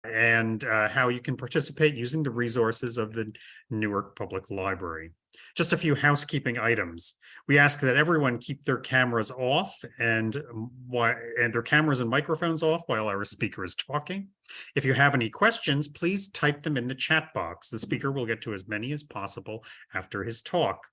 and how you can participate using the resources of the Newark Public Library. Just a few housekeeping items. We ask that everyone keep their cameras off and their cameras and microphones off while our speaker is talking. If you have any questions, please type them in the chat box. The speaker will get to as many as possible after his talk.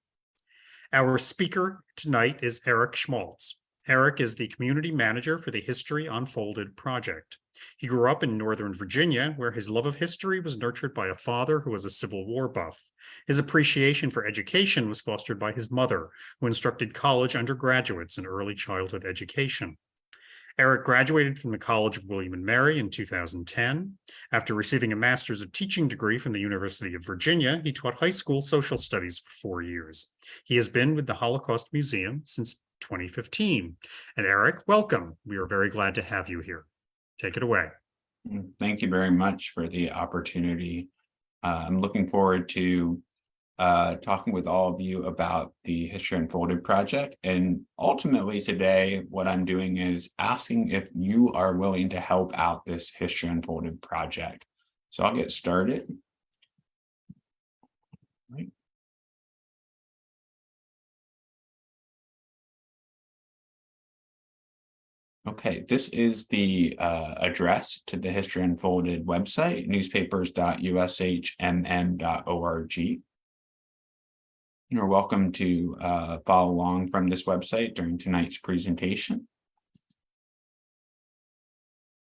Our speaker tonight is Eric Schmaltz. Eric is the community manager for the History Unfolded project. He grew up in Northern Virginia, where his love of history was nurtured by a father who was a Civil War buff. His appreciation for education was fostered by his mother, who instructed college undergraduates in early childhood education. Eric graduated from the College of William and Mary in 2010. After receiving a Master's of Teaching degree from the University of Virginia, he taught high school social studies for 4 years. He has been with the Holocaust Museum since 2015. And Eric, welcome. We are very glad to have you here. Take it away. Thank you very much for the opportunity. I'm looking forward to talking with all of you about the History Unfolded project. And ultimately today, what I'm doing is asking if you are willing to help out this History Unfolded project. So I'll get started. Right. Okay, this is the address to the History Unfolded website, newspapers.ushmm.org. You're welcome to follow along from this website during tonight's presentation.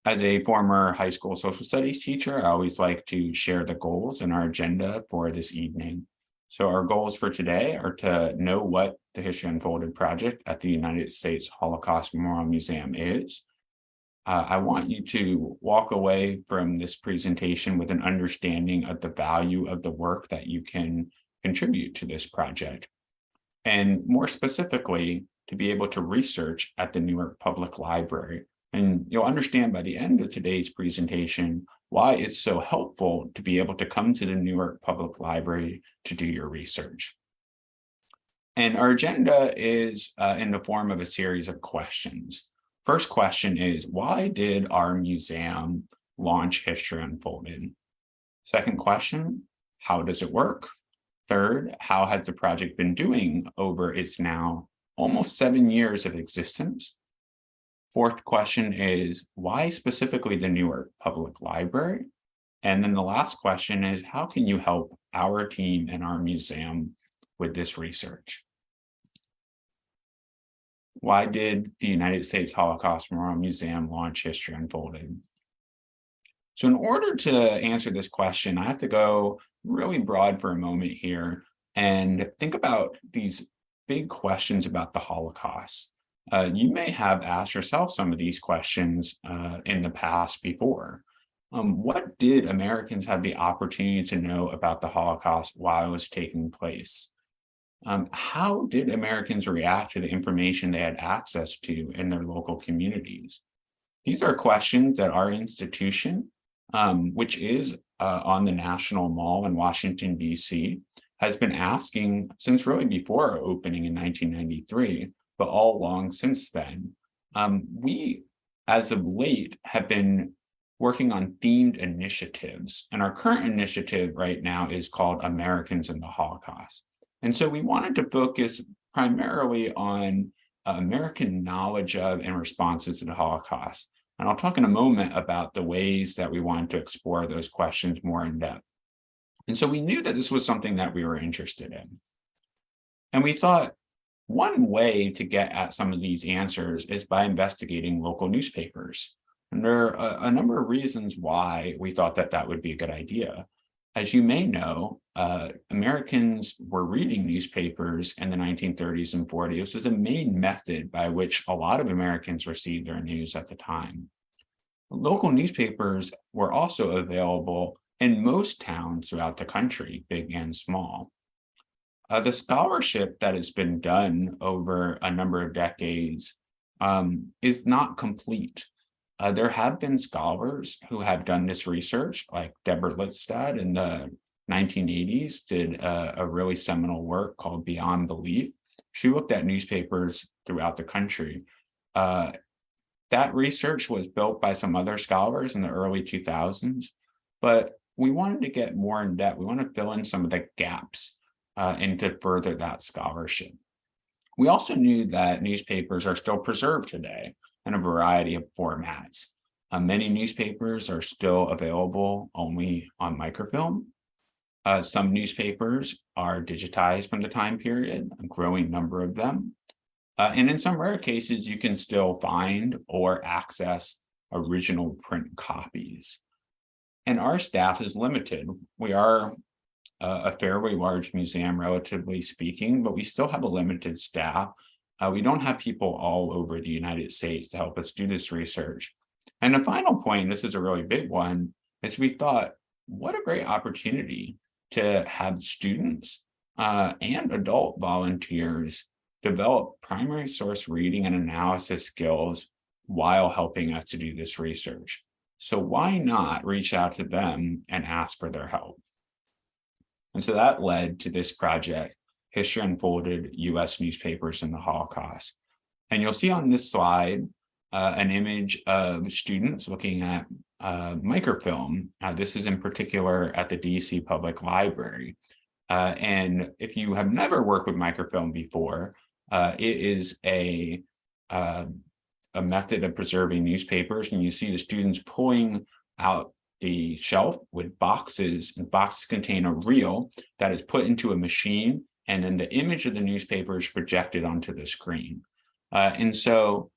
As a former high school social studies teacher, I always like to share the goals and our agenda for this evening. So our goals for today are to know what the History Unfolded project at the United States Holocaust Memorial Museum is. I want you to walk away from this presentation with an understanding of the value of the work that you can contribute to this project. And more specifically, to be able to research at the Newark Public Library. And you'll understand by the end of today's presentation why it's so helpful to be able to come to the Newark Public Library to do your research. And our agenda is in the form of a series of questions. First question is, why did our museum launch History Unfolded? Second question, how does it work? Third, how has the project been doing over its now almost 7 years of existence? Fourth question is, why specifically the Newark Public Library? And then the last question is, how can you help our team and our museum with this research? Why did the United States Holocaust Memorial Museum launch History Unfolded? So in order to answer this question, I have to go really broad for a moment here and think about these big questions about the Holocaust. You may have asked yourself some of these questions in the past before. What did Americans have the opportunity to know about the Holocaust while it was taking place? How did Americans react to the information they had access to in their local communities? These are questions that our institution, which is on the National Mall in Washington, D.C., has been asking since really before our opening in 1993, but all along since then. We, as of late, have been working on themed initiatives, and our current initiative right now is called Americans in the Holocaust. And so we wanted to focus primarily on American knowledge of and responses to the Holocaust. And I'll talk in a moment about the ways that we wanted to explore those questions more in depth. And so we knew that this was something that we were interested in. And we thought one way to get at some of these answers is by investigating local newspapers. And there are a number of reasons why we thought that that would be a good idea. As you may know, Americans were reading newspapers in the 1930s and 40s. This was the main method by which a lot of Americans received their news at the time. Local newspapers were also available in most towns throughout the country, big and small. The scholarship that has been done over a number of decades is not complete. There have been scholars who have done this research, like Deborah Lipstadt in the 1980s did a really seminal work called Beyond Belief. She looked at newspapers throughout the country. That That research was built by some other scholars in the early 2000s, but we wanted to get more in depth. We want to fill in some of the gaps and to further that scholarship. We also knew that newspapers are still preserved today in a variety of formats. Many newspapers are still available only on microfilm. Some newspapers are digitized from the time period, a growing number of them. And in some rare cases, you can still find or access original print copies. And our staff is limited. We are a fairly large museum, relatively speaking, but we still have a limited staff. We don't have people all over the United States to help us do this research. And the final point, this is a really big one, is we thought, what a great opportunity to have students and adult volunteers develop primary source reading and analysis skills while helping us to do this research. So why not reach out to them and ask for their help? And so that led to this project, History Unfolded, U.S. Newspapers in the Holocaust. And you'll see on this slide an image of students looking at microfilm. This is in particular at the DC Public Library. And if you have never worked with microfilm before, it is a method of preserving newspapers, and you see the students pulling out the shelf with boxes, and boxes contain a reel that is put into a machine, and then the image of the newspaper is projected onto the screen. And so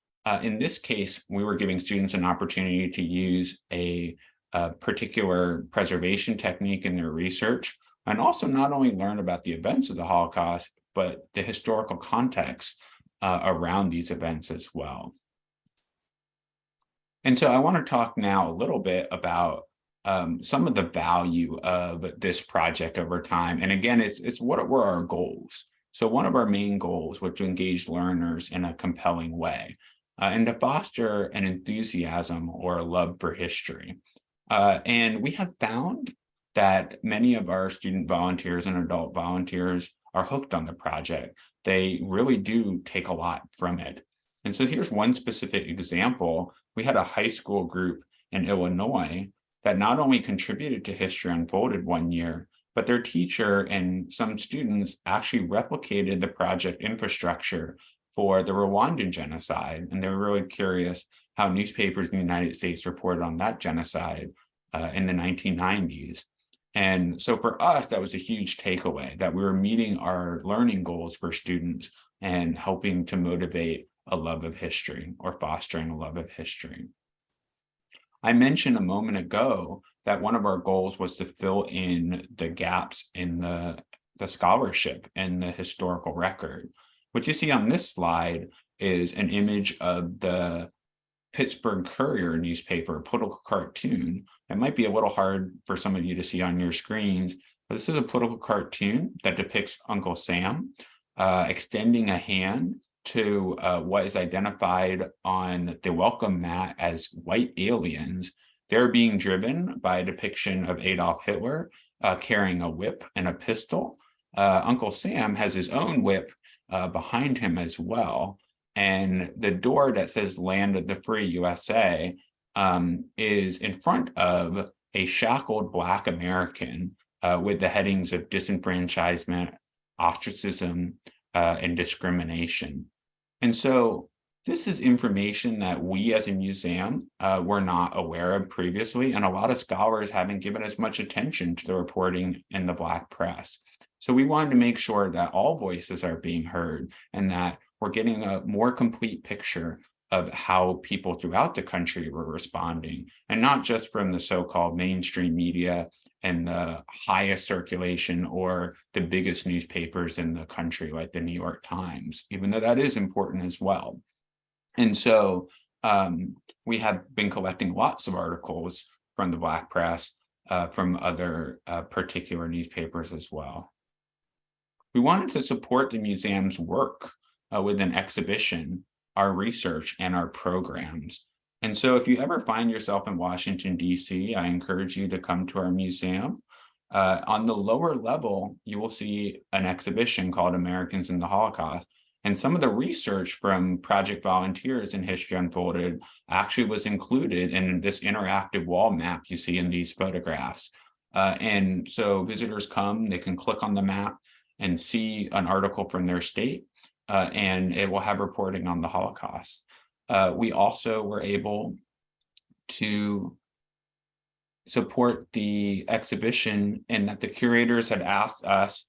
in this case, we were giving students an opportunity to use a particular preservation technique in their research, and also not only learn about the events of the Holocaust, but the historical context around these events as well. And so I want to talk now a little bit about some of the value of this project over time. And again, it's what were our goals? So one of our main goals was to engage learners in a compelling way and to foster an enthusiasm or a love for history. And we have found that many of our student volunteers and adult volunteers are hooked on the project. They really do take a lot from it. And so here's one specific example. We had a high school group in Illinois that not only contributed to History Unfolded one year, but their teacher and some students actually replicated the project infrastructure for the Rwandan genocide. And they were really curious how newspapers in the United States reported on that genocide in the 1990s. And so for us, that was a huge takeaway, that we were meeting our learning goals for students and helping to motivate a love of history or fostering a love of history. I mentioned a moment ago that one of our goals was to fill in the gaps in the scholarship and the historical record. What you see on this slide is an image of the Pittsburgh Courier newspaper, a political cartoon. It might be a little hard for some of you to see on your screens, but this is a political cartoon that depicts Uncle Sam extending a hand to what is identified on the welcome mat as white aliens. They're being driven by a depiction of Adolf Hitler carrying a whip and a pistol. Uncle Sam has his own whip behind him as well. And the door that says Land of the Free USA is in front of a shackled Black American with the headings of disenfranchisement, ostracism, and discrimination. And so this is information that we as a museum were not aware of previously, and a lot of scholars haven't given as much attention to the reporting in the Black press. So we wanted to make sure that all voices are being heard and that we're getting a more complete picture of how people throughout the country were responding, and not just from the so-called mainstream media and the highest circulation or the biggest newspapers in the country, like the New York Times, even though that is important as well. And so we have been collecting lots of articles from the Black press, from other particular newspapers as well. We wanted to support the museum's work with an exhibition, our research, and our programs. And so if you ever find yourself in Washington, D.C., I encourage you to come to our museum. On the lower level, you will see an exhibition called Americans in the Holocaust. And some of the research from project volunteers in History Unfolded actually was included in this interactive wall map you see in these photographs. And so visitors come, they can click on the map and see an article from their state, and it will have reporting on the Holocaust. We also were able to support the exhibition in that the curators had asked us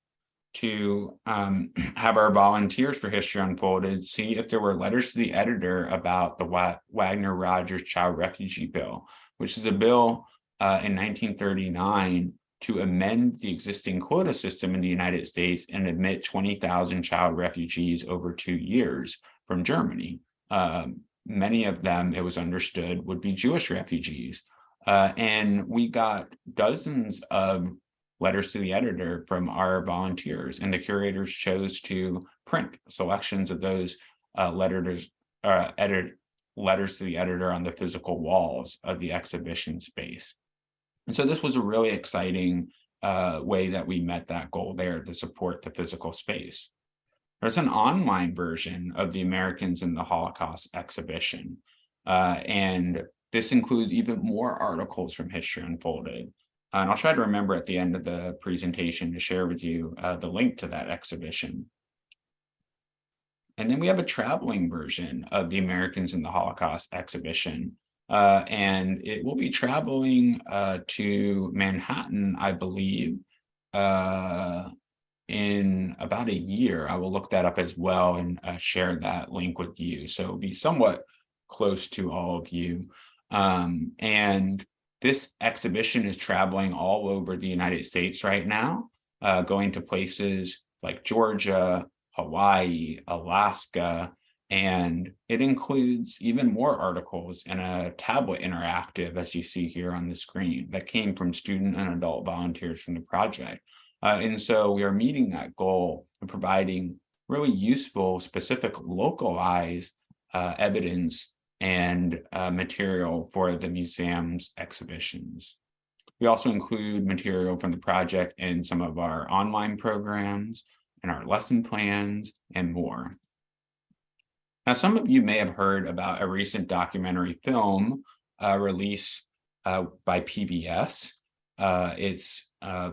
to have our volunteers for History Unfolded see if there were letters to the editor about the Wagner-Rogers Child Refugee Bill, which is a bill in 1939 to amend the existing quota system in the United States and admit 20,000 child refugees over 2 years from Germany. Many of them, it was understood, would be Jewish refugees. And we got dozens of letters to the editor from our volunteers, and the curators chose to print selections of those letters to the editor on the physical walls of the exhibition space. And so this was a really exciting way that we met that goal there to support the physical space. There's an online version of the Americans in the Holocaust exhibition, and this includes even more articles from History Unfolded. And I'll try to remember at the end of the presentation to share with you the link to that exhibition. And then we have a traveling version of the Americans in the Holocaust exhibition. And it will be traveling to Manhattan, I believe, in about a year. I will look that up as well and share that link with you. So it'll be somewhat close to all of you. And this exhibition is traveling all over the United States right now, going to places like Georgia, Hawaii, Alaska, and it includes even more articles and a tablet interactive, as you see here on the screen, that came from student and adult volunteers from the project. And so we are meeting that goal of providing really useful, specific, localized evidence and material for the museum's exhibitions. We also include material from the project in some of our online programs and our lesson plans and more. Now, some of you may have heard about a recent documentary film released by PBS. It's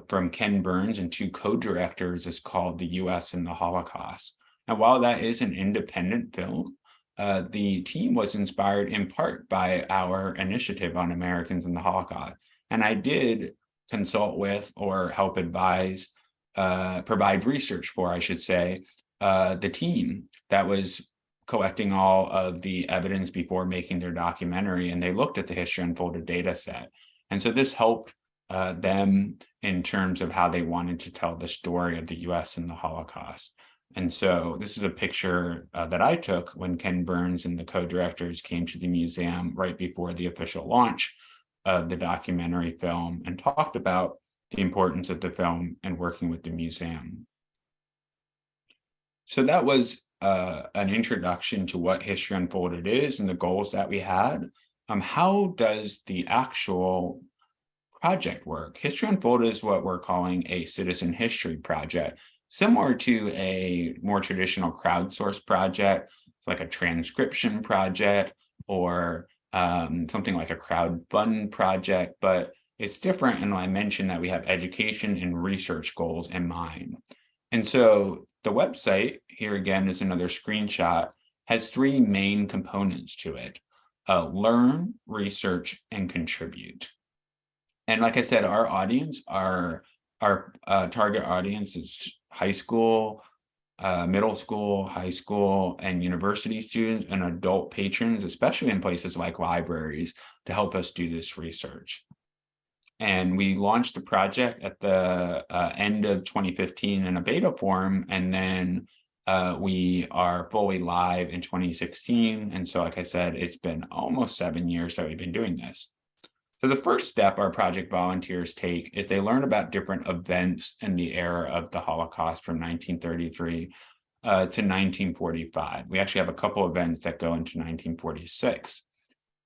from Ken Burns and 2 co-directors. It's called The U.S. and the Holocaust. And while that is an independent film, the team was inspired in part by our initiative on Americans in the Holocaust. And I did consult with or help advise, provide research for, I should say, the team that was collecting all of the evidence before making their documentary, and they looked at the History Unfolded data set. And so this helped them in terms of how they wanted to tell the story of the U.S. and the Holocaust. And so this is a picture that I took when Ken Burns and the co-directors came to the museum right before the official launch of the documentary film and talked about the importance of the film and working with the museum. So that was an introduction to what History Unfolded is and the goals that we had. How does the actual project work? History Unfolded is what we're calling a citizen history project, similar to a more traditional crowdsourced project, like a transcription project or something like a crowdfund project, but it's different. And I mentioned that we have education and research goals in mind. And so the website, here again is another screenshot, has 3 main components to it: learn, research, and contribute. And like I said, our audience, our target audience is high school, middle school, high school, and university students and adult patrons, especially in places like libraries, to help us do this research. And we launched the project at the end of 2015 in a beta form, and then we are fully live in 2016. And so, like I said, it's been almost 7 years that we've been doing this. So the first step our project volunteers take is they learn about different events in the era of the Holocaust from 1933 to 1945. We actually have a couple events that go into 1946.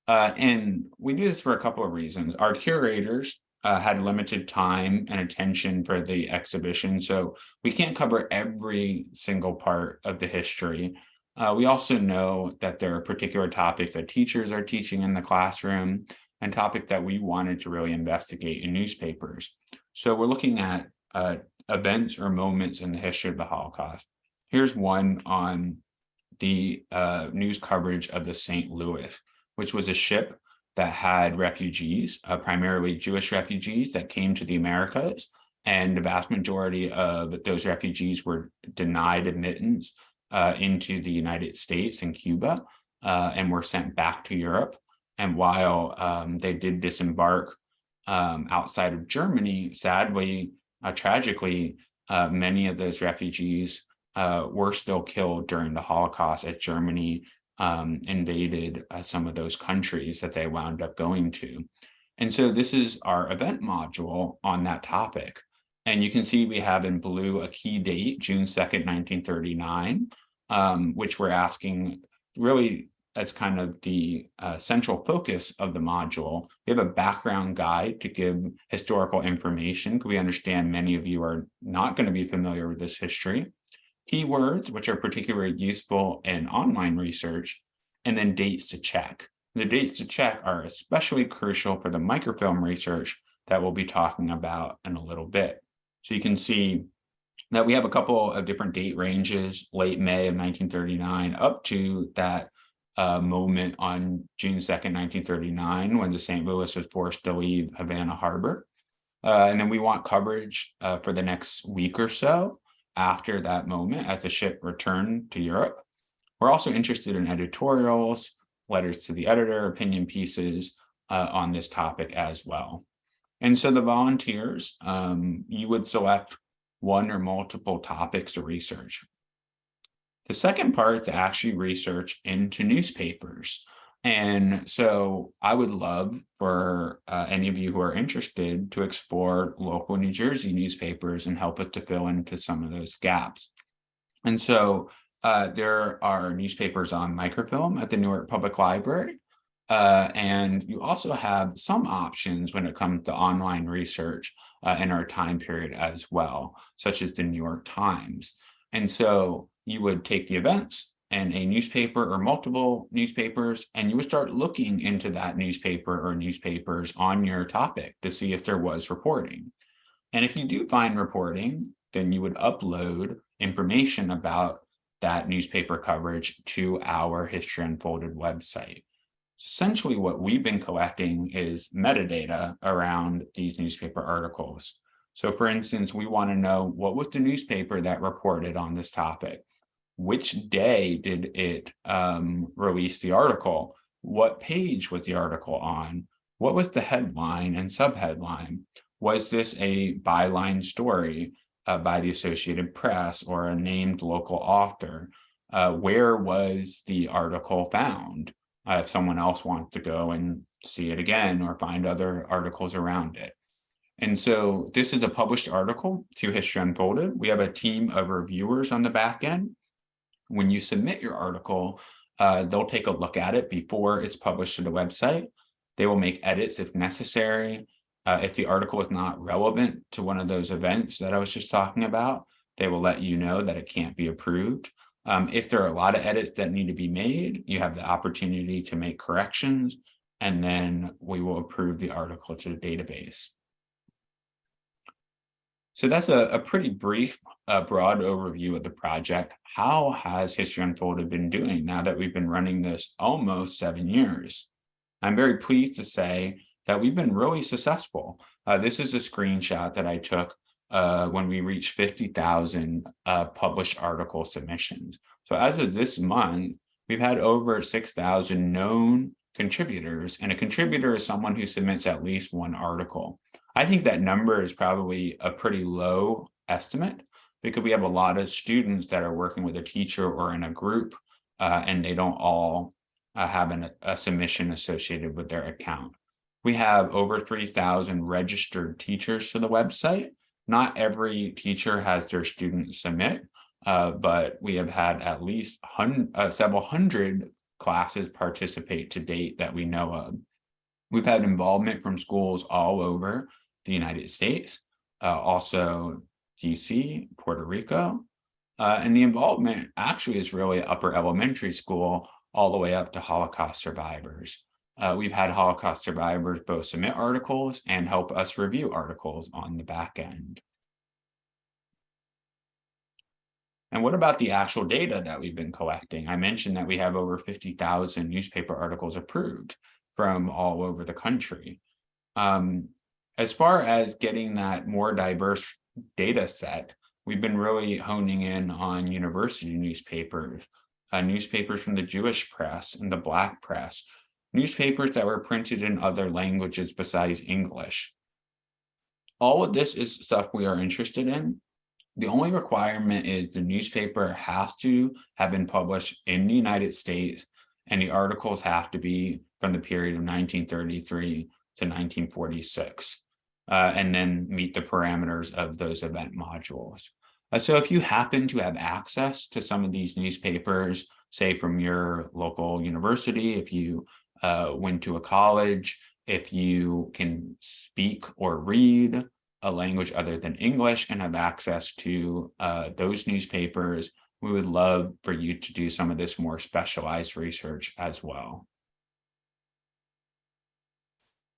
And we do this for a couple of reasons. Our curators had limited time and attention for the exhibition, so we can't cover every single part of the history. We also know that there are particular topics that teachers are teaching in the classroom and topic that we wanted to really investigate in newspapers. So we're looking at events or moments in the history of the Holocaust. Here's one on the news coverage of the St. Louis, which was a ship that had refugees, primarily Jewish refugees that came to the Americas. And the vast majority of those refugees were denied admittance into the United States and Cuba and were sent back to Europe. And while they did disembark outside of Germany, sadly, tragically, many of those refugees were still killed during the Holocaust as Germany invaded some of those countries that they wound up going to. And so this is our event module on that topic. And you can see we have in blue a key date, June 2nd, 1939, which we're asking really as kind of the central focus of the module. We have a background guide to give historical information, because we understand many of you are not going to be familiar with this history. Keywords, which are particularly useful in online research, and then dates to check. The dates to check are especially crucial for the microfilm research that we'll be talking about in a little bit. So you can see that we have a couple of different date ranges, late May of 1939 up to that moment on June 2nd, 1939, when the St. Louis was forced to leave Havana Harbor. And then we want coverage for the next week or so after that moment as the ship returned to Europe. We're also interested in editorials, letters to the editor, opinion pieces on this topic as well. And so the volunteers, you would select one or multiple topics to research. The second part is to actually research into newspapers. And so I would love for any of you who are interested to explore local New Jersey newspapers and help us to fill into some of those gaps. And so there are newspapers on microfilm at the Newark Public Library. And you also have some options when it comes to online research in our time period as well, such as the New York Times. And so you would take the events and a newspaper or multiple newspapers, and you would start looking into that newspaper or newspapers on your topic to see if there was reporting. And if you do find reporting, then you would upload information about that newspaper coverage to our History Unfolded website. Essentially, what we've been collecting is metadata around these newspaper articles. So for instance, we want to know, what was the newspaper that reported on this topic? Which day did it release the article? What page was the article on? What was the headline and subheadline? Was this a byline story by the Associated Press or a named local author? Where was the article found? If someone else wants to go and see it again or find other articles around it. And so this is a published article to History Unfolded. We have a team of reviewers on the back end. When you submit your article, they'll take a look at it before it's published to the website. They will make edits if necessary. If the article is not relevant to one of those events that I was just talking about, they will let you know that it can't be approved. If there are a lot of edits that need to be made, you have the opportunity to make corrections, and then we will approve the article to the database. So that's a pretty brief, broad overview of the project. How has History Unfolded been doing now that we've been running this almost 7 years? I'm very pleased to say that we've been really successful. This is a screenshot that I took when we reached 50,000 published article submissions. So as of this month, we've had over 6,000 known contributors, and a contributor is someone who submits at least one article. I think that number is probably a pretty low estimate because we have a lot of students that are working with a teacher or in a group, and they don't all have a submission associated with their account. We have over 3,000 registered teachers to the website. Not every teacher has their students submit, but we have had at least several hundred classes participate to date that we know of. We've had involvement from schools all over the United States, also DC, Puerto Rico. And the involvement actually is really upper elementary school all the way up to Holocaust survivors. We've had Holocaust survivors both submit articles and help us review articles on the back end. And what about the actual data that we've been collecting? I mentioned that we have over 50,000 newspaper articles approved from all over the country. As far as getting that more diverse data set, we've been really honing in on university newspapers, newspapers from the Jewish press and the Black press, newspapers that were printed in other languages besides English. All of this is stuff we are interested in. The only requirement is the newspaper has to have been published in the United States, and the articles have to be from the period of 1933 to 1946, and then meet the parameters of those event modules. So if you happen to have access to some of these newspapers, say from your local university, if you went to a college, if you can speak or read a language other than English and have access to those newspapers, we would love for you to do some of this more specialized research as well.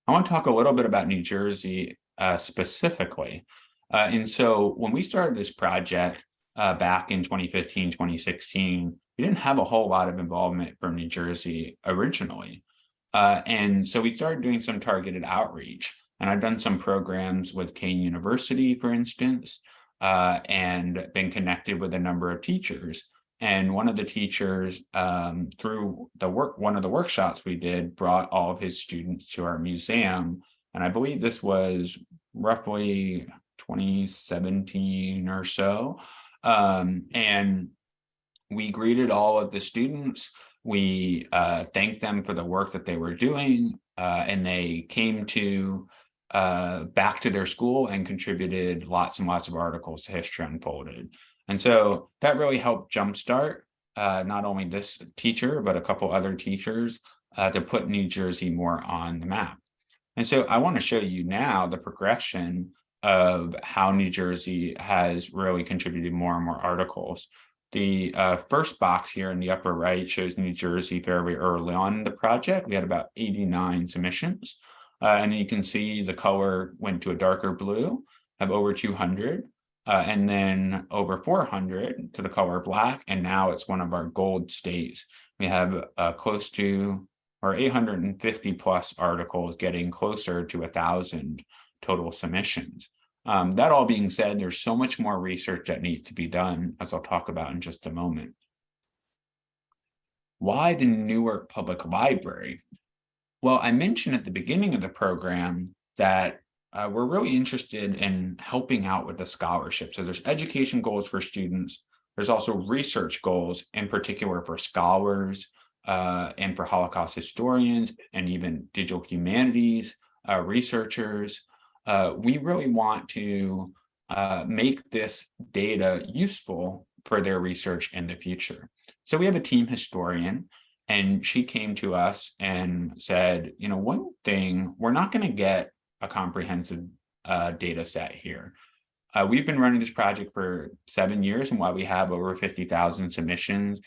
I want to talk a little bit about New Jersey specifically. And so when we started this project back in 2015, 2016, we didn't have a whole lot of involvement from New Jersey originally. And so we started doing some targeted outreach. And I've done some programs with Kane University, for instance, and been connected with a number of teachers. And one of the teachers, through one of the workshops we did, brought all of his students to our museum. And I believe this was roughly 2017 or so. And we greeted all of the students. We thanked them for the work that they were doing, and they came to back to their school and contributed lots and lots of articles to History Unfolded. And so that really helped jumpstart not only this teacher, but a couple other teachers to put New Jersey more on the map. And so I want to show you now the progression of how New Jersey has really contributed more and more articles. The first box here in the upper right shows New Jersey very early on in the project. We had about 89 submissions. And you can see the color went to a darker blue, have over 200, and then over 400 to the color black. And now it's one of our gold states. We have close to, or 850 plus articles, getting closer to 1,000 total submissions. That all being said, there's so much more research that needs to be done, as I'll talk about in just a moment. Why the Newark Public Library? Well, I mentioned at the beginning of the program that we're really interested in helping out with the scholarship. So there's education goals for students. There's also research goals, in particular for scholars and for Holocaust historians and even digital humanities researchers. We really want to make this data useful for their research in the future. So we have a team historian, and she came to us and said, you know, one thing, we're not going to get a comprehensive data set here. We've been running this project for 7 years, and while we have over 50,000 submissions,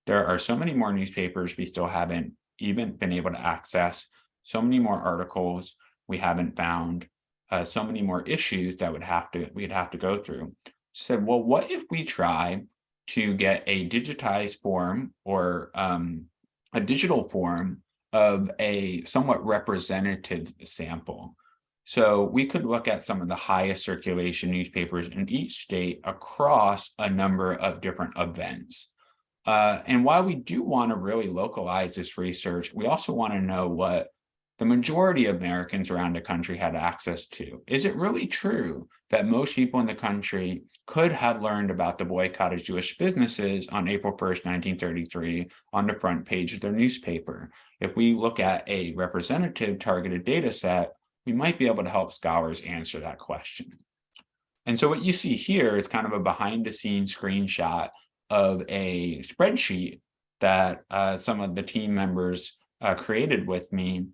there are so many more newspapers we still haven't even been able to access, so many more articles we haven't found, so many more issues that we'd have to go through. So, well, what if we try to get a digitized form or a digital form of a somewhat representative sample? So we could look at some of the highest circulation newspapers in each state across a number of different events. And while we do want to really localize this research, we also want to know what the majority of Americans around the country had access to. Is it really true that most people in the country could have learned about the boycott of Jewish businesses on April 1st, 1933 on the front page of their newspaper? If we look at a representative targeted data set, we might be able to help scholars answer that question. And so what you see here is kind of a behind the scenes screenshot of a spreadsheet that some of the team members created with me.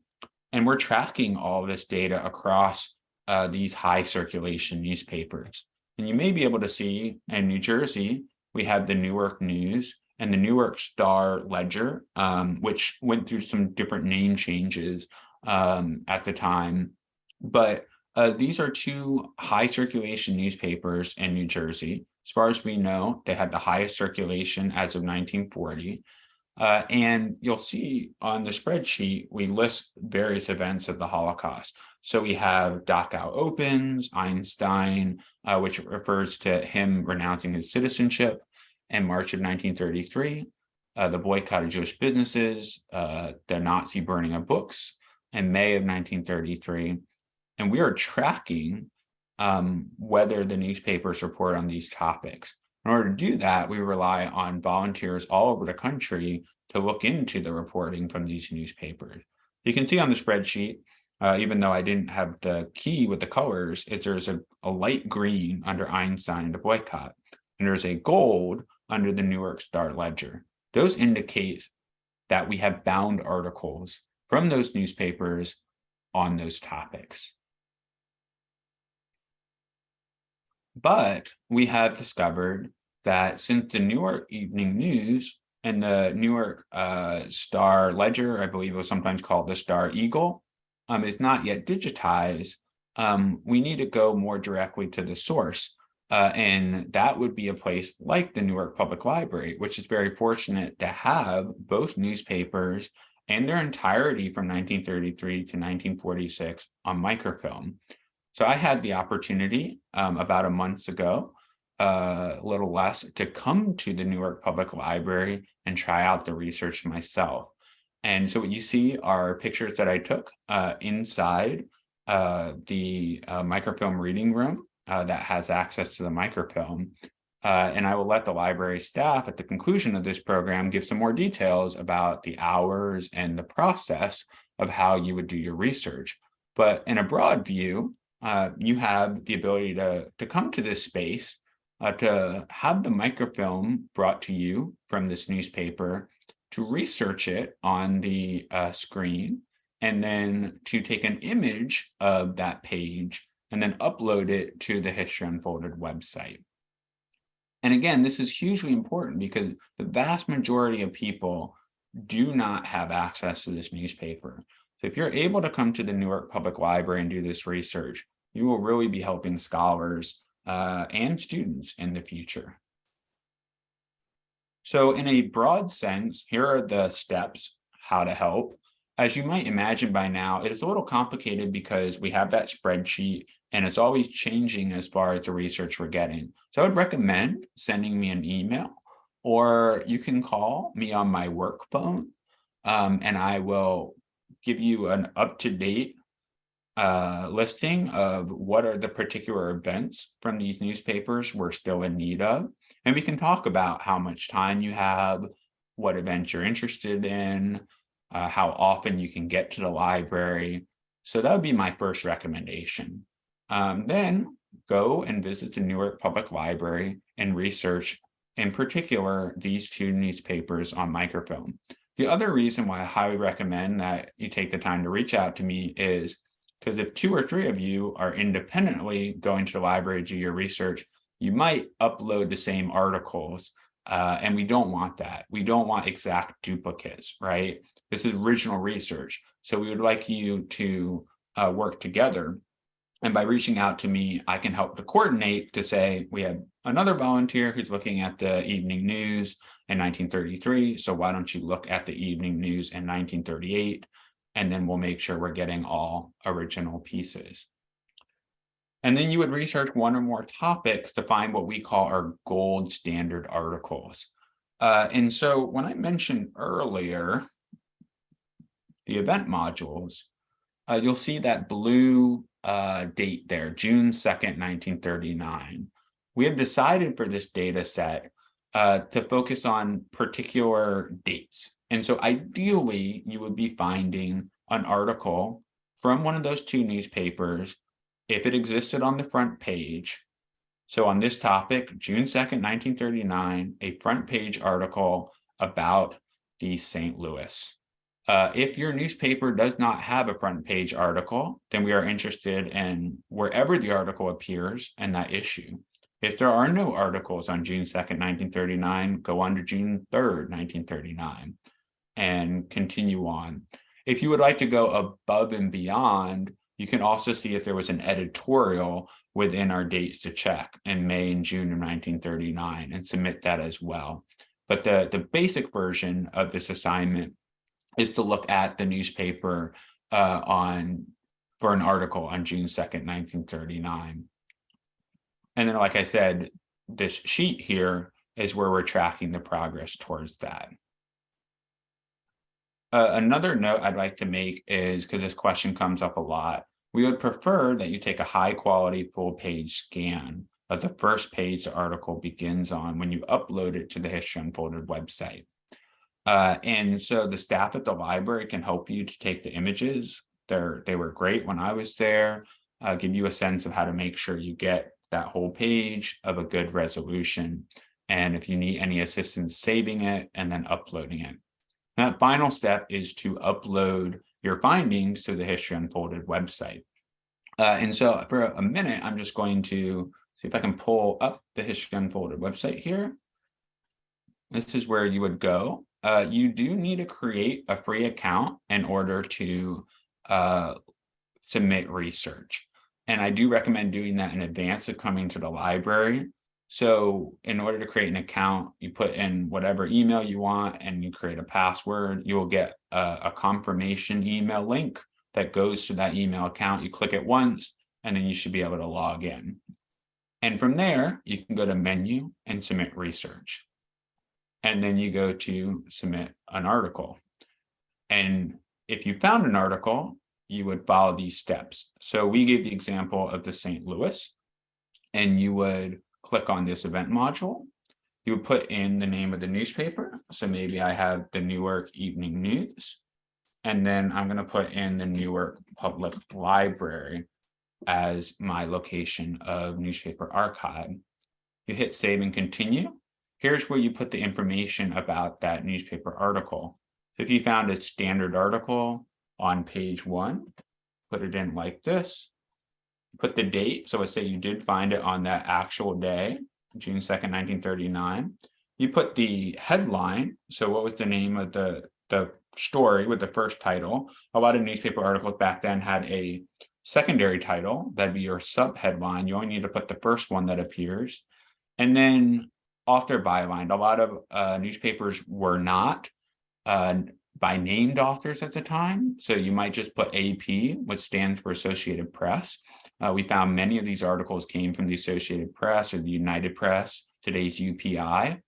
And we're tracking all this data across these high circulation newspapers. And you may be able to see in New Jersey, we have the Newark News and the Newark Star Ledger, which went through some different name changes at the time. But these are two high circulation newspapers in New Jersey. As far as we know, they had the highest circulation as of 1940. And you'll see on the spreadsheet, we list various events of the Holocaust. So we have Dachau opens, Einstein, which refers to him renouncing his citizenship in March of 1933, the boycott of Jewish businesses, the Nazi burning of books in May of 1933. And we are tracking whether the newspapers report on these topics. In order to do that, we rely on volunteers all over the country to look into the reporting from these newspapers. You can see on the spreadsheet, even though I didn't have the key with the colors, there's a light green under Einstein and the boycott, and there's a gold under the Newark Star Ledger. Those indicate that we have bound articles from those newspapers on those topics. But we have discovered that since the Newark Evening News and the Newark Star Ledger, I believe it was sometimes called the Star Eagle, is not yet digitized, we need to go more directly to the source. And that would be a place like the Newark Public Library, which is very fortunate to have both newspapers and their entirety from 1933 to 1946 on microfilm. So I had the opportunity about a month ago, a little less, to come to the Newark Public Library and try out the research myself. And so what you see are pictures that I took inside the microfilm reading room that has access to the microfilm. And I will let the library staff at the conclusion of this program give some more details about the hours and the process of how you would do your research. But in a broad view, you have the ability to come to this space, to have the microfilm brought to you from this newspaper, to research it on the screen, and then to take an image of that page and then upload it to the History Unfolded website. And again, this is hugely important because the vast majority of people do not have access to this newspaper. So if you're able to come to the Newark Public Library and do this research, you will really be helping scholars and students in the future. So in a broad sense, here are the steps how to help. As you might imagine by now, it is a little complicated because we have that spreadsheet and it's always changing as far as the research we're getting. So I would recommend sending me an email, or you can call me on my work phone, and I will give you an up-to-date listing of what are the particular events from these newspapers we're still in need of. And we can talk about how much time you have, what events you're interested in, how often you can get to the library. So that would be my first recommendation. Then go and visit the Newark Public Library and research, in particular, these two newspapers on microfilm. The other reason why I highly recommend that you take the time to reach out to me is because if 2 or 3 of you are independently going to the library to do your research, you might upload the same articles, and we don't want that. We don't want exact duplicates, right? This is original research. So we would like you to work together. And by reaching out to me, I can help to coordinate to say, we have another volunteer who's looking at the evening news in 1933. So why don't you look at the evening news in 1938? And then we'll make sure we're getting all original pieces. And then you would research one or more topics to find what we call our gold standard articles. And so when I mentioned earlier the event modules, you'll see that blue date there, June 2nd, 1939. We have decided for this data set to focus on particular dates. And so ideally, you would be finding an article from one of those two newspapers if it existed on the front page. So on this topic, June 2nd, 1939, a front page article about the St. Louis If your newspaper does not have a front page article, then we are interested in wherever the article appears in that issue. If there are no articles on June 2nd, 1939, go on to June 3rd, 1939, and continue on. If you would like to go above and beyond, you can also see if there was an editorial within our dates to check in May and June of 1939 and submit that as well. But the basic version of this assignment is to look at the newspaper for an article on June 2nd, 1939. And then, like I said, this sheet here is where we're tracking the progress towards that. Another note I'd like to make is, because this question comes up a lot, we would prefer that you take a high quality full page scan of the first page the article begins on when you upload it to the History Unfolded website. And so the staff at the library can help you to take the images. They were great when I was there, give you a sense of how to make sure you get that whole page of a good resolution. And if you need any assistance saving it and then uploading it. That final step is to upload your findings to the History Unfolded website. And so for a minute, I'm just going to see if I can pull up the History Unfolded website here. This is where you would go. You do need to create a free account in order to submit research. And I do recommend doing that in advance of coming to the library. So in order to create an account, you put in whatever email you want and you create a password. You will get a confirmation email link that goes to that email account. You click it once, and then you should be able to log in. And from there, you can go to menu and submit research. And then you go to submit an article. And if you found an article, you would follow these steps. So we gave the example of the St. Louis, and you would click on this event module. You would put in the name of the newspaper. So maybe I have the Newark Evening News. And then I'm going to put in the Newark Public Library as my location of newspaper archive. You hit save and continue. Here's where you put the information about that newspaper article. If you found a standard article on page 1, put it in like this. Put the date. So let's say you did find it on that actual day, June 2nd, 1939. You put the headline. So what was the name of the story with the first title? A lot of newspaper articles back then had a secondary title. That'd be your subheadline. You only need to put the first one that appears. And then author byline. A lot of newspapers were not by named authors at the time. So you might just put AP, which stands for Associated Press. We found many of these articles came from the Associated Press or the United Press, today's UPI.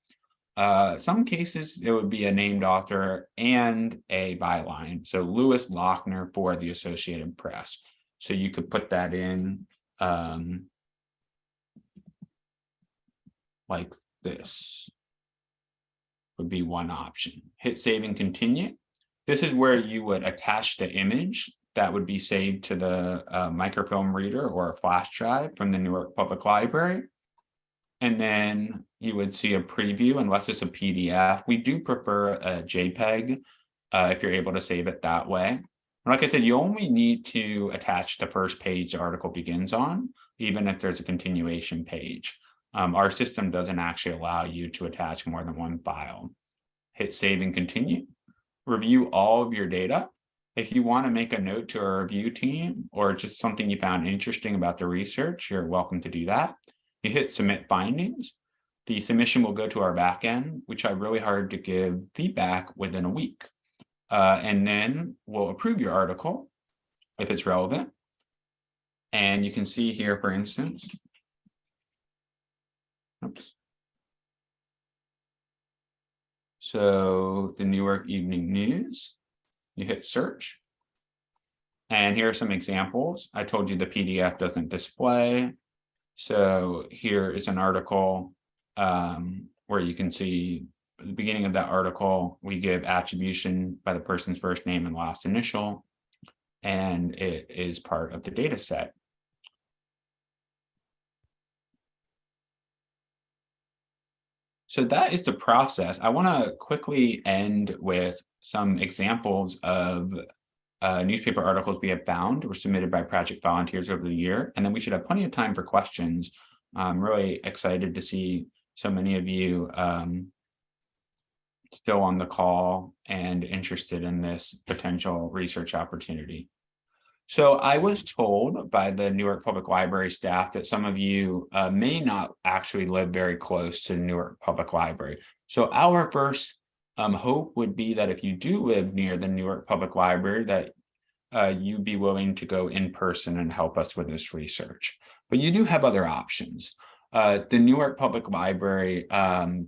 Some cases, it would be a named author and a byline. So Lewis Lochner for the Associated Press. So you could put that in like this would be one option. Hit save and continue. This is where you would attach the image that would be saved to the microfilm reader or a flash drive from the Newark Public Library. And then you would see a preview unless it's a PDF. We do prefer a JPEG if you're able to save it that way. Like I said, you only need to attach the first page the article begins on, even if there's a continuation page. Our system doesn't actually allow you to attach more than one file. Hit save and continue. Review all of your data. If you want to make a note to our review team or just something you found interesting about the research, you're welcome to do that. You hit submit findings. The submission will go to our backend. We try really hard to give feedback within a week. And then we'll approve your article if it's relevant. And you can see here, for instance, oops. So the Newark Evening News, you hit search. And here are some examples. I told you the PDF doesn't display. So here is an article where you can see at the beginning of that article, we give attribution by the person's first name and last initial, and it is part of the data set. So that is the process. I want to quickly end with some examples of newspaper articles we have found were submitted by project volunteers over the year, and then we should have plenty of time for questions. I'm really excited to see so many of you still on the call and interested in this potential research opportunity. So I was told by the Newark Public Library staff that some of you may not actually live very close to Newark Public Library. So our first hope would be that if you do live near the Newark Public Library, that you'd be willing to go in person and help us with this research. But you do have other options. The Newark Public Library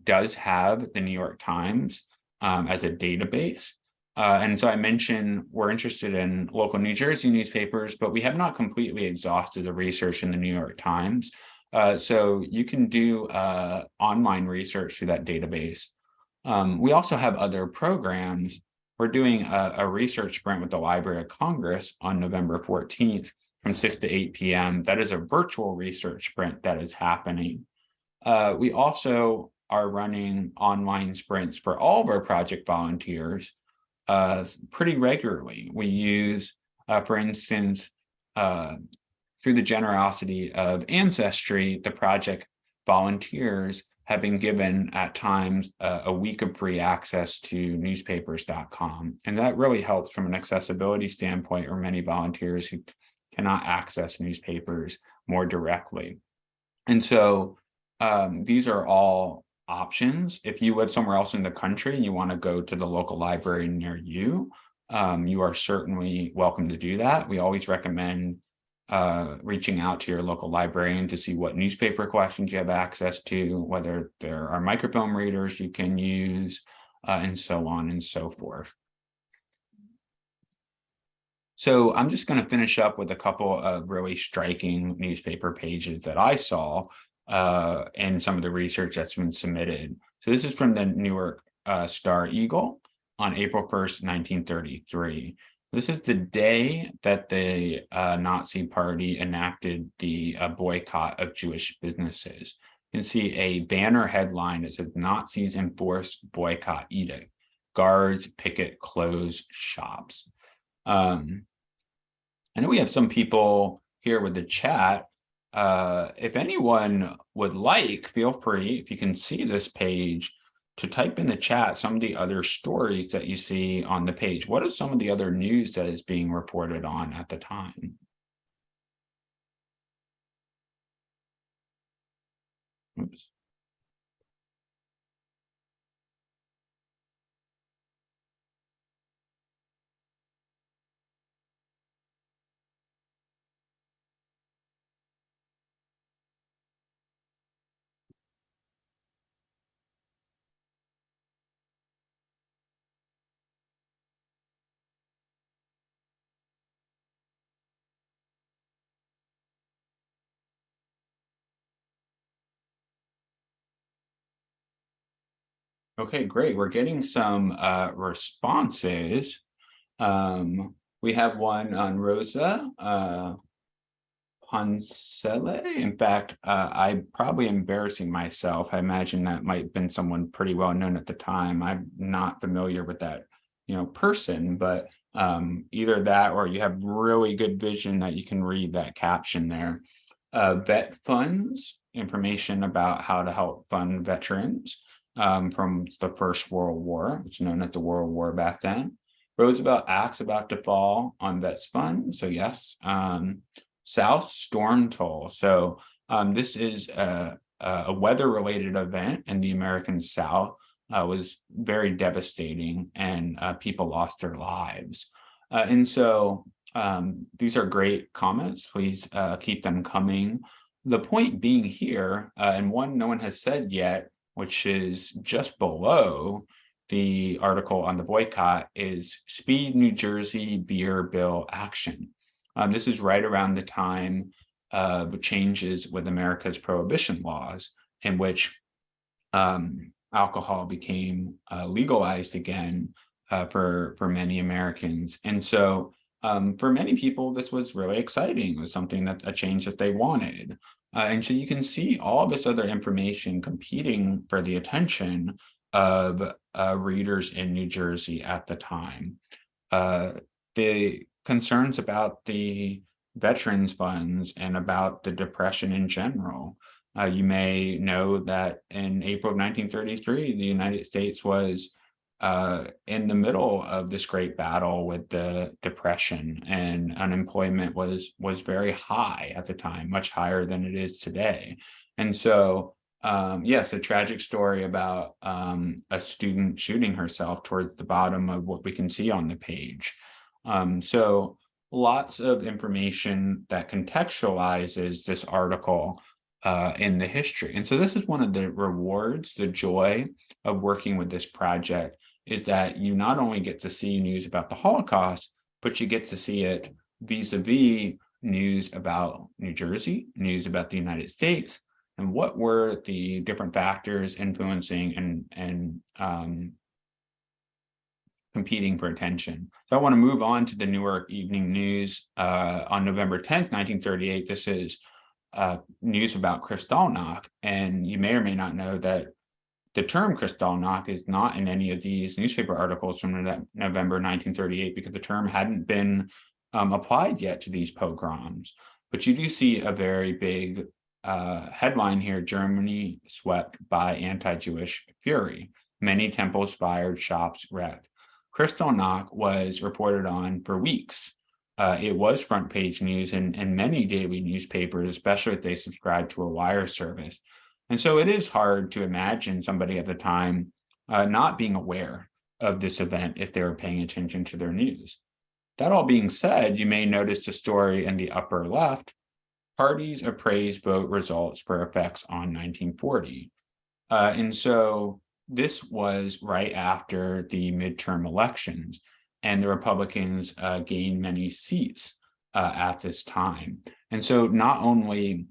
does have the New York Times as a database. And so I mentioned we're interested in local New Jersey newspapers, but we have not completely exhausted the research in the New York Times. So you can do online research through that database. We also have other programs. We're doing a research sprint with the Library of Congress on November 14th from 6 to 8 p.m. That is a virtual research sprint that is happening. We also are running online sprints for all of our project volunteers pretty regularly. We use, for instance, through the generosity of Ancestry, the project volunteers have been given at times a week of free access to newspapers.com. And that really helps from an accessibility standpoint for many volunteers who cannot access newspapers more directly. And so these are all options. If you live somewhere else in the country and you want to go to the local library near you, you are certainly welcome to do that. We always recommend reaching out to your local librarian to see what newspaper collections you have access to, whether there are microfilm readers you can use, and so on and so forth. So I'm just going to finish up with a couple of really striking newspaper pages that I saw and some of the research that's been submitted. So this is from the Newark Star Eagle on April 1st, 1933. This is the day that the Nazi Party enacted the boycott of Jewish businesses. You can see a banner headline that says Nazis enforce boycott edict. Guards picket close shops. I know we have some people here with the chat. If anyone would like, feel free, if you can see this page, to type in the chat some of the other stories that you see on the page. What is some of the other news that is being reported on at the time? Oops. Okay, great. We're getting some responses. We have one on Rosa Poncele. In fact, I'm probably embarrassing myself. I imagine that might have been someone pretty well known at the time. I'm not familiar with that, person, but either that or you have really good vision that you can read that caption there. Vet funds, information about how to help fund veterans from the First World War, which is known as the World War back then. Roosevelt acts about to fall on Vets Fund. So yes, South storm toll. So this is a weather-related event in the American South. Was very devastating, and people lost their lives. And so these are great comments. Please keep them coming. The point being here, and one no one has said yet, which is just below the article on the boycott, is Speed New Jersey Beer Bill Action. This is right around the time of changes with America's prohibition laws, in which alcohol became legalized again for many Americans. And so for many people, this was really exciting. It was something a change that they wanted. And so you can see all this other information competing for the attention of readers in New Jersey at the time. The concerns about the veterans funds and about the Depression in general. You may know that in April of 1933, the United States was in the middle of this great battle with the Depression, and unemployment was very high at the time, much higher than it is today. And so, yes, a tragic story about a student shooting herself towards the bottom of what we can see on the page. So lots of information that contextualizes this article in the history. And so this is one of the rewards, the joy of working with this project, is that you not only get to see news about the Holocaust, but you get to see it vis-a-vis news about New Jersey, news about the United States, and what were the different factors influencing and competing for attention. So I want to move on to the Newark Evening News on November 10th, 1938. This is news about Kristallnacht, and you may or may not know that the term Kristallnacht is not in any of these newspaper articles from November 1938 because the term hadn't been applied yet to these pogroms. But you do see a very big headline here: Germany swept by anti-Jewish fury. Many temples fired, shops wrecked. Kristallnacht was reported on for weeks. It was front page news in many daily newspapers, especially if they subscribed to a wire service. And so it is hard to imagine somebody at the time not being aware of this event if they were paying attention to their news. That all being said, you may notice the story in the upper left: parties appraise vote results for effects on 1940. And so this was right after the midterm elections, and the Republicans gained many seats at this time. And so not only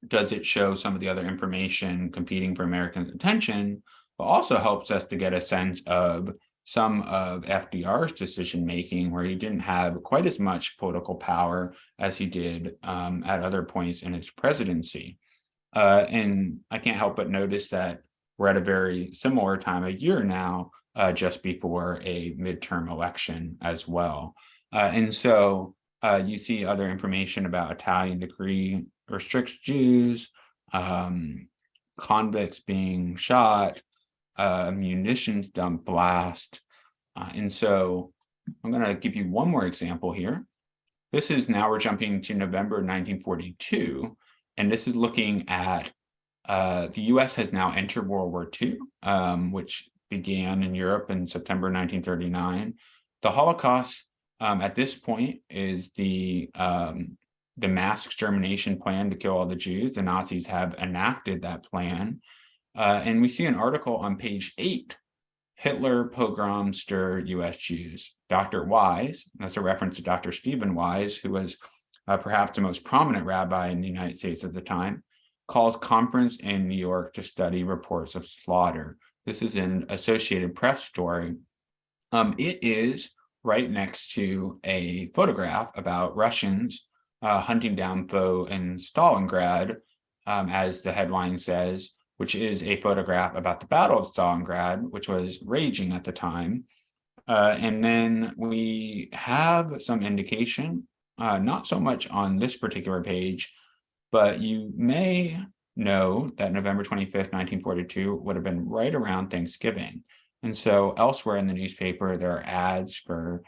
does it show some of the other information competing for American attention, but also helps us to get a sense of some of FDR's decision-making, where he didn't have quite as much political power as he did at other points in his presidency. And I can't help but notice that we're at a very similar time of year now, just before a midterm election as well. And so you see other information about Italian decree restricts Jews, convicts being shot, munitions dump blast. And so I'm going to give you one more example here. This is now we're jumping to November 1942, and this is looking at the U.S. has now entered World War II, which began in Europe in September 1939. The Holocaust at this point is the mass extermination plan to kill all the Jews. The Nazis have enacted that plan. And we see an article on page 8, Hitler pogrom stir U.S. Jews. Dr. Wise, that's a reference to Dr. Stephen Wise, who was perhaps the most prominent rabbi in the United States at the time, calls conference in New York to study reports of slaughter. This is an Associated Press story. It is right next to a photograph about Russians hunting down foe in Stalingrad, as the headline says, which is a photograph about the Battle of Stalingrad, which was raging at the time. And then we have some indication, not so much on this particular page, but you may know that November 25th, 1942 would have been right around Thanksgiving. And so elsewhere in the newspaper, there are ads for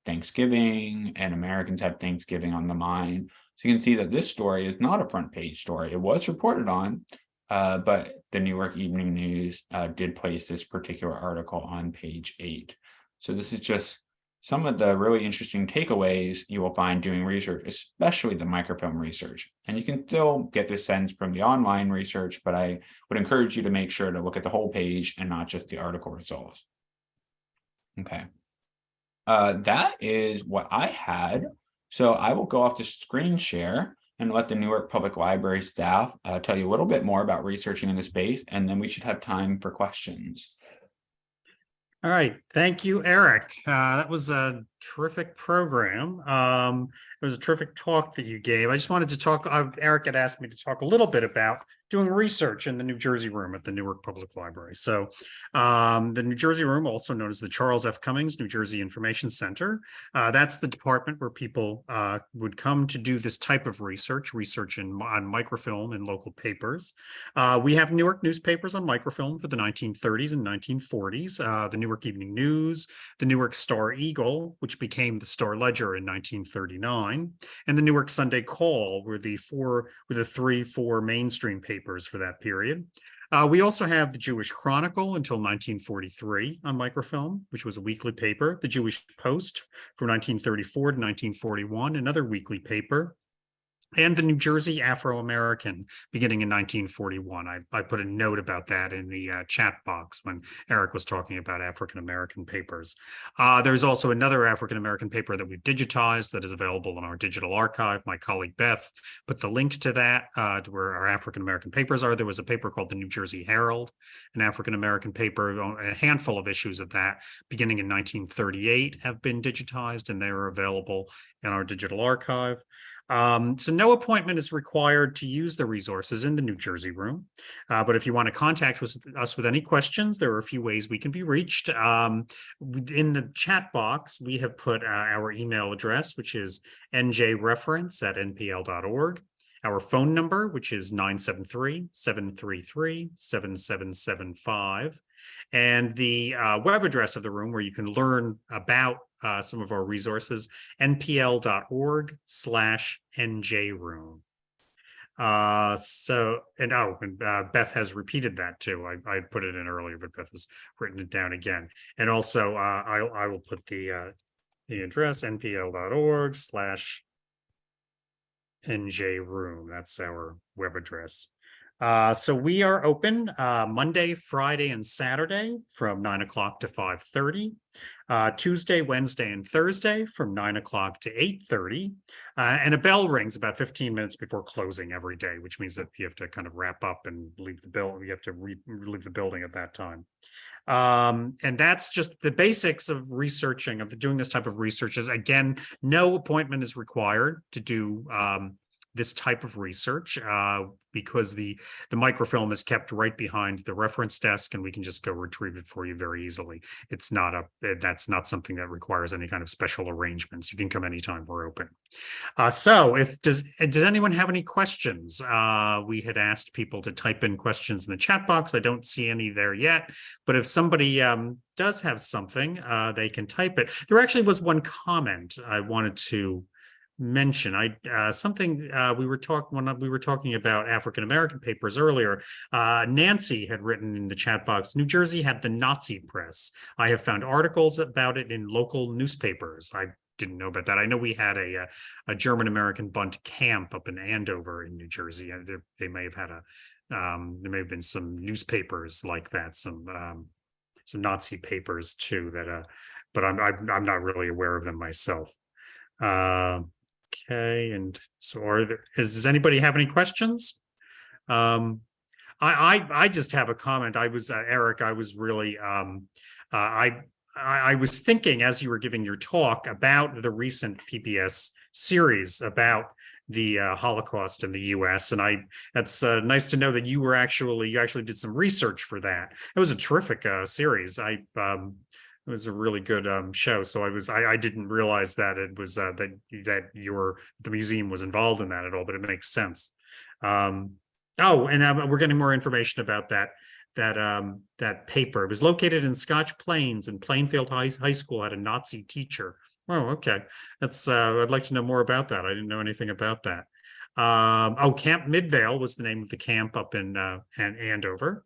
Thanksgiving, and Americans have Thanksgiving on the mind. So you can see that this story is not a front page story. It was reported on, but the Newark Evening News did place this particular article on page 8. So this is just some of the really interesting takeaways you will find doing research, especially the microfilm research. And you can still get this sense from the online research, but I would encourage you to make sure to look at the whole page and not just the article results. Okay. That is what I had. So I will go off to screen share and let the Newark Public Library staff tell you a little bit more about researching in the space, and then we should have time for questions. All right, thank you, Eric. That was terrific program. It was a terrific talk that you gave. I just wanted to talk, Eric had asked me to talk a little bit about doing research in the New Jersey room at the Newark Public Library. So the New Jersey room, also known as the Charles F. Cummings New Jersey Information Center, that's the department where people would come to do this type of research on microfilm in local papers. We have Newark newspapers on microfilm for the 1930s and 1940s, the Newark Evening News, the Newark Star Eagle, which became the Star Ledger in 1939, and the Newark Sunday Call were the four mainstream papers for that period. We also have the Jewish Chronicle until 1943 on microfilm, which was a weekly paper. The Jewish Post from 1934 to 1941, another weekly paper. And the New Jersey Afro-American beginning in 1941. I put a note about that in the chat box when Eric was talking about African-American papers. There's also another African-American paper that we've digitized that is available in our digital archive. My colleague Beth put the link to that, to where our African-American papers are. There was a paper called the New Jersey Herald, an African-American paper. A handful of issues of that beginning in 1938 have been digitized, and they are available in our digital archive. So no appointment is required to use the resources in the New Jersey room. But if you want to contact us with any questions, there are a few ways we can be reached. In the chat box, we have put our email address, which is njreference@npl.org. Our phone number, which is 973-733-7775. And the web address of the room where you can learn about some of our resources, npl.org/njroom. Beth has repeated that too. I put it in earlier, but Beth has written it down again. And also I will put the address, npl.org/njroom. That's our web address. So we are open Monday, Friday, and Saturday from 9 o'clock to 5:30. Tuesday, Wednesday, and Thursday from 9 o'clock to 8:30. And a bell rings about 15 minutes before closing every day, which means that you have to kind of wrap up and leave the building. You have to leave the building at that time. And that's just the basics of researching, of doing this type of research. Is again, no appointment is required to do this type of research because the microfilm is kept right behind the reference desk, and we can just go retrieve it for you very easily. That's not something that requires any kind of special arrangements. You can come anytime, we're open. So does anyone have any questions? We had asked people to type in questions in the chat box. I don't see any there yet, but if somebody does have something, they can type it. There actually was one comment I wanted to mention. We were talking about African-American papers earlier. Nancy had written in the chat box, New Jersey had the Nazi press. I have found articles about it in local newspapers. I didn't know about that. I know we had a German-American Bunt camp up in Andover in New Jersey. They may have had there may have been some newspapers like that, some Nazi papers too, that but I'm not really aware of them myself. Okay, and so does anybody have any questions? I just have a comment. Eric, I was really I was thinking as you were giving your talk about the recent PBS series about the Holocaust in the U.S. And that's nice to know that you actually did some research for that. It was a terrific series. It was a really good show. So I didn't realize that it was the museum was involved in that at all, but it makes sense. We're getting more information about that paper. It was located in Scotch Plains, and Plainfield High School had a Nazi teacher. Oh, okay. That's I'd like to know more about that. I didn't know anything about that. Camp Midvale was the name of the camp up in Andover.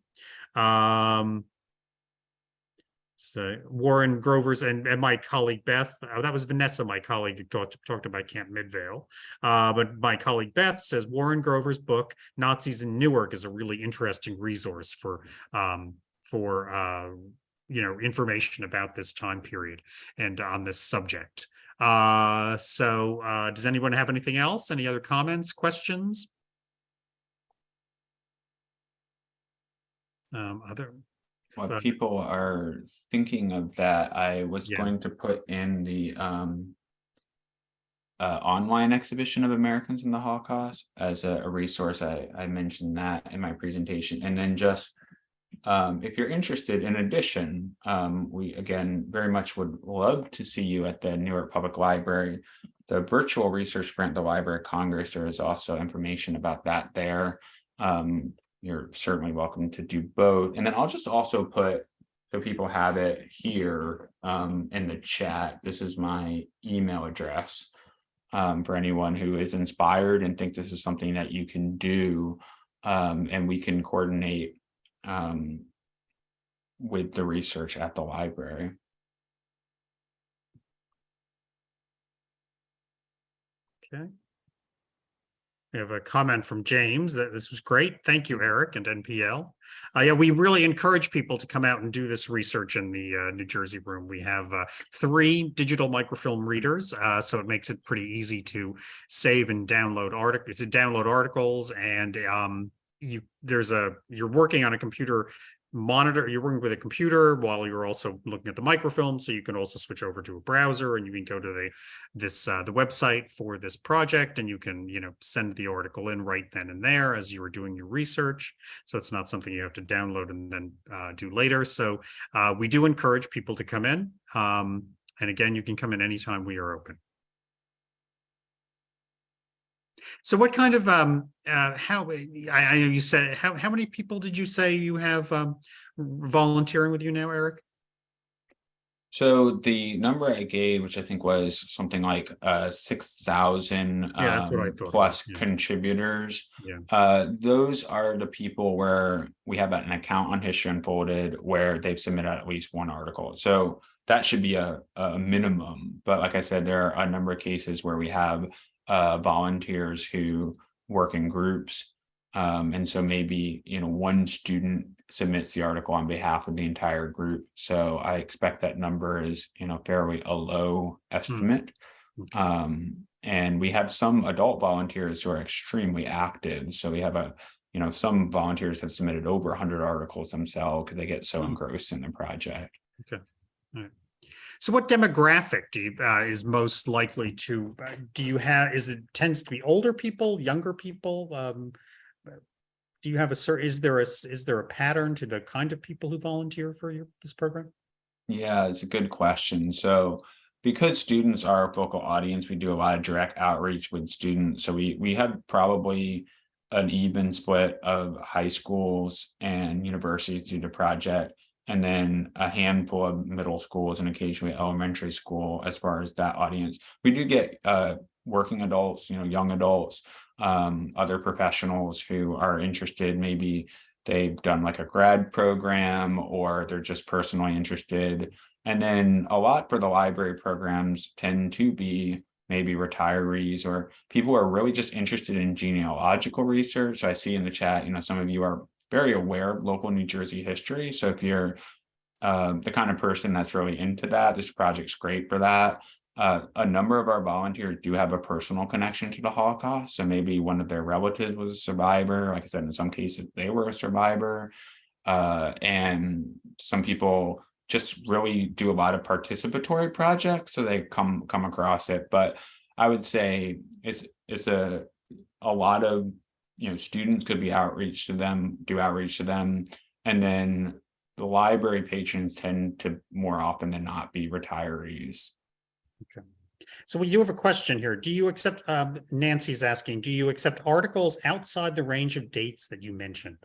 So Warren Grover's and my colleague Beth, that was Vanessa, my colleague, who talked about Camp Midvale. But my colleague Beth says Warren Grover's book, Nazis in Newark, is a really interesting resource for information about this time period and on this subject. Does anyone have anything else? Any other comments, questions? What uh, people are thinking of that, I was yeah, going to put in the online exhibition of Americans in the Holocaust as a resource. I mentioned that in my presentation. And then just if you're interested, in addition, we again very much would love to see you at the Newark Public Library. The virtual research grant, the Library of Congress, there is also information about that there. You're certainly welcome to do both. And then I'll just also put, so people have it here in the chat. This is my email address for anyone who is inspired and think this is something that you can do, and we can coordinate um, with the research at the library. okay. We have a comment from James that this was great. Thank you, Eric and NPL. Yeah, we really encourage people to come out and do this research in the New Jersey room. We have 3 digital microfilm readers, so it makes it pretty easy to save and download articles. And you're working on a computer monitor, you're working with a computer while you're also looking at the microfilm, so you can also switch over to a browser and you can go to the website for this project, and you can send the article in right then and there as you were doing your research, so it's not something you have to download and then do later. So we do encourage people to come in, and again, you can come in anytime we are open. So what kind of how I know you said how many people did you say you have volunteering with you now, Eric? So the number I gave, which I think was something like 6,000 Yeah, that's what I thought it was. plus contributors. Yeah. Those are the people where we have an account on History Unfolded where they've submitted at least one article. So that should be a minimum. But like I said, there are a number of cases where we have volunteers who work in groups. And so maybe, one student submits the article on behalf of the entire group. So I expect that number is, fairly a low estimate. Okay. And we have some adult volunteers who are extremely active. So we have some volunteers have submitted over 100 articles themselves because they get so engrossed in the project. Okay. All right. So what demographic is most likely to do you have? Tends to be older people, younger people? Do you have is there a pattern to the kind of people who volunteer for this program? Yeah, it's a good question. So because students are our focal audience, we do a lot of direct outreach with students. So we have probably an even split of high schools and universities do the project, and then a handful of middle schools and occasionally elementary school as far as that audience. We do get working adults, young adults, other professionals who are interested. Maybe they've done like a grad program or they're just personally interested. And then a lot for the library programs tend to be maybe retirees or people who are really just interested in genealogical research. I see in the chat, some of you are very aware of local New Jersey history. So if you're the kind of person that's really into that, this project's great for that. A number of our volunteers do have a personal connection to the Holocaust. So maybe one of their relatives was a survivor. Like I said, in some cases, they were a survivor. And some people just really do a lot of participatory projects. So they come across it. But I would say it's a lot of, students could be do outreach to them. And then the library patrons tend to more often than not be retirees. Okay. So we do have a question here. Do you accept, Nancy's asking, do you accept articles outside the range of dates that you mentioned?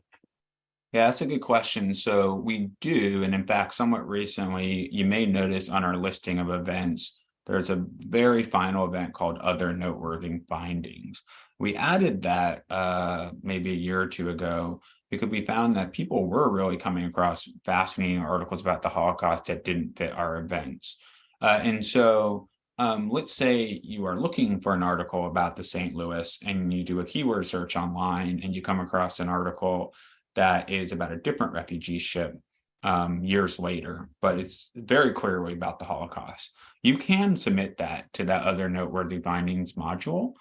Yeah, that's a good question. So we do, and in fact, somewhat recently, you may notice on our listing of events, there's a very final event called Other Noteworthy Findings. We added that maybe a year or two ago because we found that people were really coming across fascinating articles about the Holocaust that didn't fit our events. And so let's say you are looking for an article about the St. Louis and you do a keyword search online and you come across an article that is about a different refugee ship years later, but it's very clearly about the Holocaust. You can submit that to that Other Noteworthy Findings module.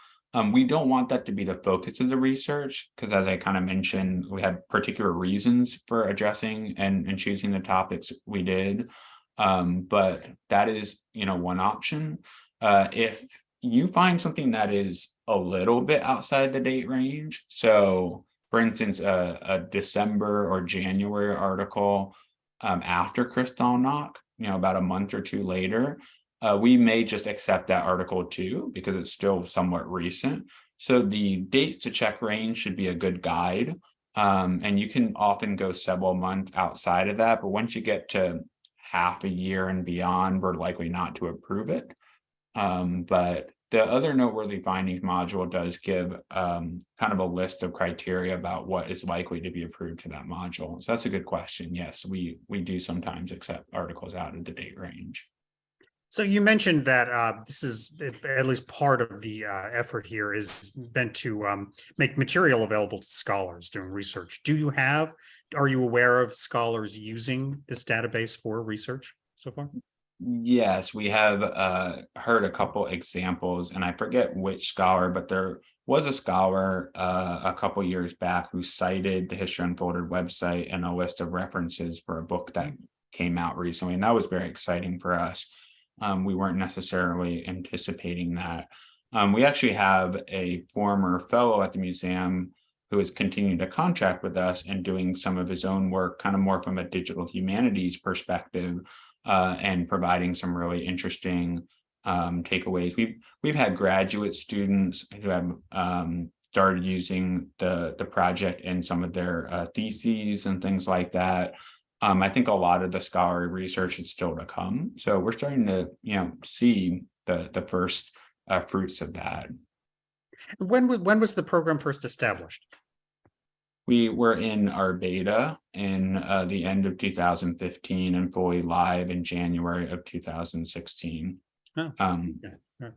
We don't want that to be the focus of the research, because as I kind of mentioned, we had particular reasons for addressing and choosing the topics we did. But that is, one option. If you find something that is a little bit outside the date range, so for instance, a December or January article after Kristallnacht, about a month or two later, we may just accept that article too, because it's still somewhat recent. So the dates to check range should be a good guide. And you can often go several months outside of that, but once you get to half a year and beyond, we're likely not to approve it. But the other noteworthy findings module does give kind of a list of criteria about what is likely to be approved to that module. So that's a good question. Yes, we do sometimes accept articles out of the date range. So you mentioned that this is at least part of the effort here is meant to make material available to scholars doing research. Are you aware of scholars using this database for research so far? Yes, we have heard a couple examples, and I forget which scholar, but there was a scholar a couple years back who cited the History Unfolded website and a list of references for a book that came out recently, and that was very exciting for us. We weren't necessarily anticipating that. We actually have a former fellow at the museum who is continuing to contract with us and doing some of his own work, kind of more from a digital humanities perspective, and providing some really interesting takeaways. We've had graduate students who have started using the project in some of their theses and things like that. I think a lot of the scholarly research is still to come. So we're starting to, see the first fruits of that. When was the program first established? We were in our beta in the end of 2015 and fully live in January of 2016. Oh, yeah.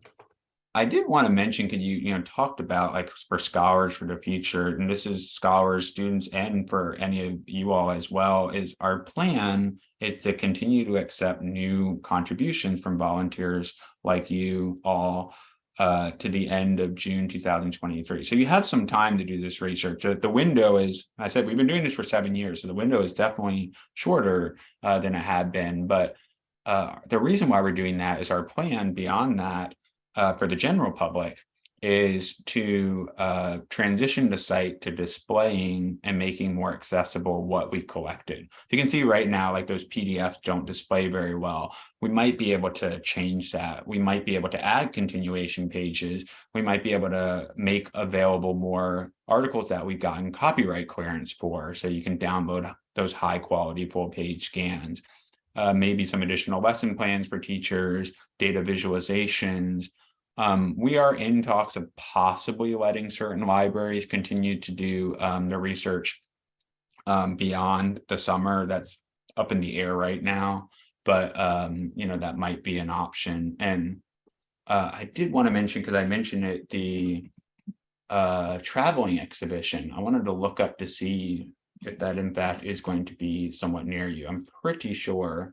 I did want to mention, could you talked about like for scholars for the future, and this is scholars, students, and for any of you all as well, is our plan is to continue to accept new contributions from volunteers like you all to the end of June 2023. So you have some time to do this research. The window is, I said, we've been doing this for 7 years, so the window is definitely shorter than it had been. But the reason why we're doing that is our plan beyond that for the general public is to transition the site to displaying and making more accessible what we collected. You can see right now, like those PDFs don't display very well. We might be able to change that. We might be able to add continuation pages. We might be able to make available more articles that we've gotten copyright clearance for, so you can download those high quality full page scans. Maybe some additional lesson plans for teachers, data visualizations. We are in talks of possibly letting certain libraries continue to do the research beyond the summer. That's up in the air right now, but that might be an option. And I did want to mention, because I mentioned it, the traveling exhibition. I wanted to look up to see if that in fact is going to be somewhat near you. I'm pretty sure.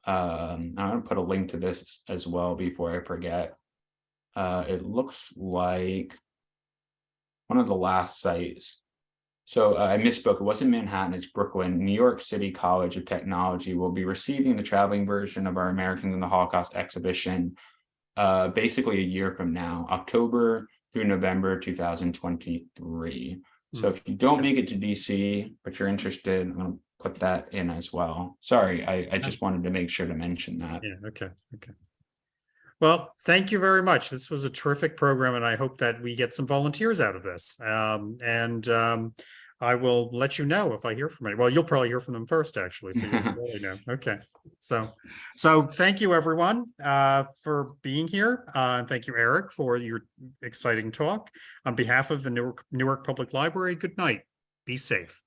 I'm going to put a link to this as well before I forget. It looks like one of the last sites. So I misspoke. It wasn't Manhattan, it's Brooklyn. New York City College of Technology will be receiving the traveling version of our Americans in the Holocaust exhibition basically a year from now, October through November 2023. So if you don't make it to DC, but you're interested, I'm going to put that in as well. Sorry, I just wanted to make sure to mention that. Yeah, okay. Well, thank you very much. This was a terrific program, and I hope that we get some volunteers out of this. I will let you know if I hear from any. Well, you'll probably hear from them first, actually, so you'll really know. Okay. So thank you, everyone, for being here. Thank you, Eric, for your exciting talk. On behalf of the Newark Public Library, good night. Be safe.